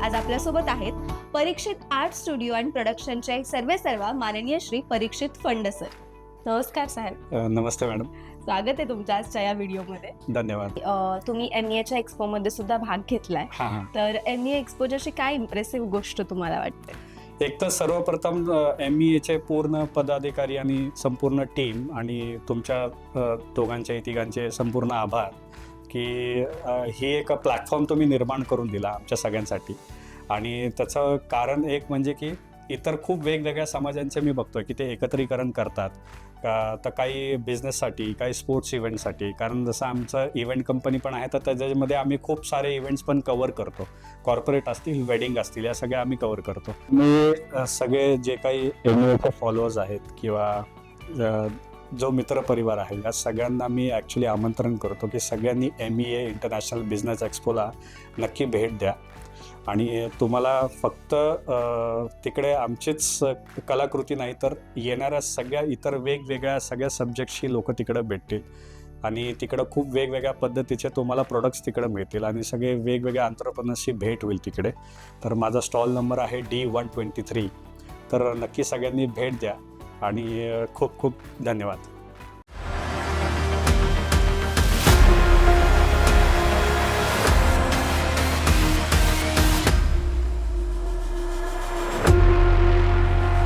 आज आपल्यासोबत आहेत परीक्षित आर्ट स्टुडिओ अँड प्रोडक्शनचे सर्वेसर्वा माननीय श्री परीक्षित फंड सर. नमस्कार साहेब. नमस्ते मॅडम. स्वागत आहे तुमच्या आजच्या या व्हिडिओमध्ये. धन्यवाद. तुम्ही MEAच्या एक्सपोमध्ये सुद्धा भाग घेतलाय. तर MEA एक्सपोजरची काय इम्प्रेसिव्ह गोष्ट तुम्हाला वाटते? एक तर सर्वप्रथम MEAचे पूर्ण पदाधिकारी आणि संपूर्ण टीम आणि तुमच्या दोघांचे तिघांचे संपूर्ण आभार की ही एक प्लॅटफॉर्म तुम्ही निर्माण करून दिला आमच्या सगळ्यांसाठी. आणि त्याचं कारण एक म्हणजे की इतर खूप वेगवेगळ्या समाजांचे मी बघतोय की ते एकत्रीकरण करतात तर काही बिझनेससाठी, काही स्पोर्ट्स इव्हेंटसाठी. कारण जसं आमचं इव्हेंट कंपनी पण आहे तर त्याच्यामध्ये आम्ही खूप सारे इव्हेंट्स पण कव्हर करतो. कॉर्पोरेट असतील, वेडिंग असतील, या सगळ्या आम्ही कव्हर करतो. मी सगळे जे काही MEAचे फॉलोअर्स आहेत किंवा जो मित्रपरिवार आहे या सगळ्यांना मी ॲक्च्युली आमंत्रण करतो की सगळ्यांनी MEA इंटरनॅशनल बिझनेस एक्सपोला नक्की भेट द्या. आणि तुम्हाला फक्त तिकडे आमचीच कलाकृती नाही तर येणाऱ्या सगळ्या इतर वेगवेगळ्या सगळ्या सब्जेक्टशी लोक तिकडं भेटतील आणि तिकडं खूप वेगवेगळ्या पद्धतीचे तुम्हाला प्रोडक्ट्स तिकडं मिळतील आणि सगळे वेगवेगळ्या एंटरप्रेनर्सची भेट होईल तिकडे. तर माझा स्टॉल नंबर आहे D123. तर नक्की सगळ्यांनी भेट द्या आणि खूप खूप धन्यवाद.